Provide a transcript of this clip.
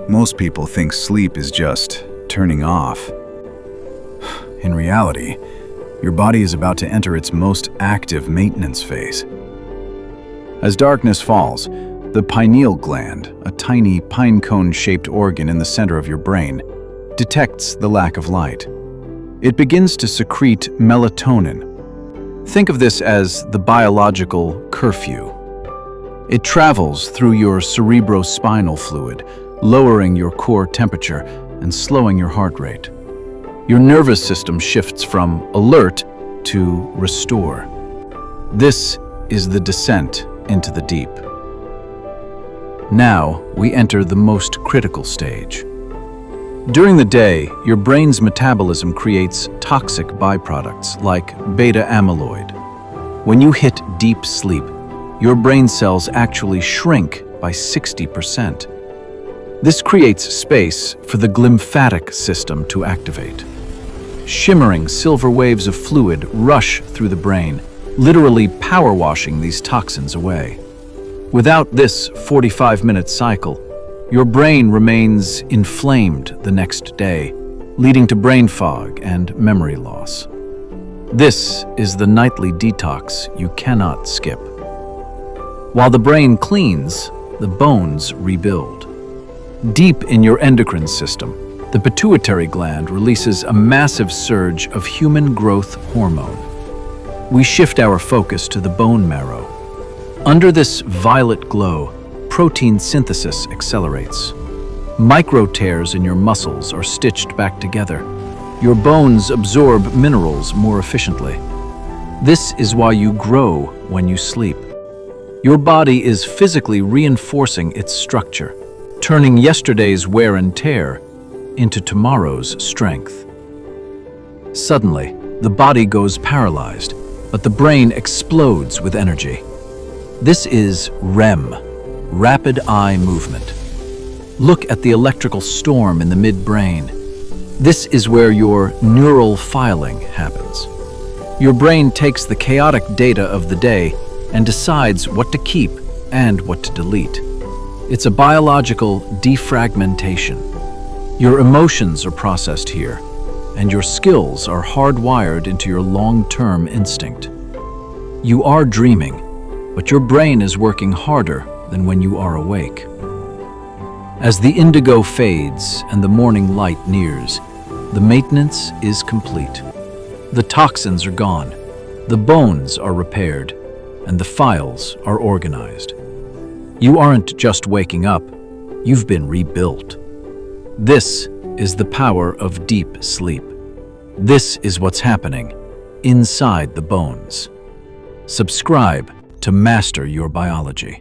Most people think sleep is just turning off. In reality, your body is about to enter its most active maintenance phase. As darkness falls, the pineal gland, a tiny pine cone-shaped organ in the center of your brain, detects the lack of light. It begins to secrete melatonin. Think of this as the biological curfew. It travels through your cerebrospinal fluid, lowering your core temperature and slowing your heart rate. Your nervous system shifts from alert to restore. This is the descent into the deep. Now we enter the most critical stage. During the day, your brain's metabolism creates toxic byproducts like beta amyloid. When you hit deep sleep, your brain cells actually shrink by 60%. This creates space for the glymphatic system to activate. Shimmering silver waves of fluid rush through the brain, literally power washing these toxins away. Without this 45-minute cycle, your brain remains inflamed the next day, leading to brain fog and memory loss. This is the nightly detox you cannot skip. While the brain cleans, the bones rebuild. Deep in your endocrine system, the pituitary gland releases a massive surge of human growth hormone. We shift our focus to the bone marrow. Under this violet glow, protein synthesis accelerates. Micro tears in your muscles are stitched back together. Your bones absorb minerals more efficiently. This is why you grow when you sleep. Your body is physically reinforcing its structure, turning yesterday's wear and tear into tomorrow's strength. Suddenly, the body goes paralyzed, but the brain explodes with energy. This is REM, rapid eye movement. Look at the electrical storm in the midbrain. This is where your neural filing happens. Your brain takes the chaotic data of the day and decides what to keep and what to delete. It's a biological defragmentation. Your emotions are processed here, and your skills are hardwired into your long-term instinct. You are dreaming, but your brain is working harder than when you are awake. As the indigo fades and the morning light nears, the maintenance is complete. The toxins are gone, the bones are repaired, and the files are organized. You aren't just waking up, you've been rebuilt. This is the power of deep sleep. This is what's happening inside the bones. Subscribe to master your biology.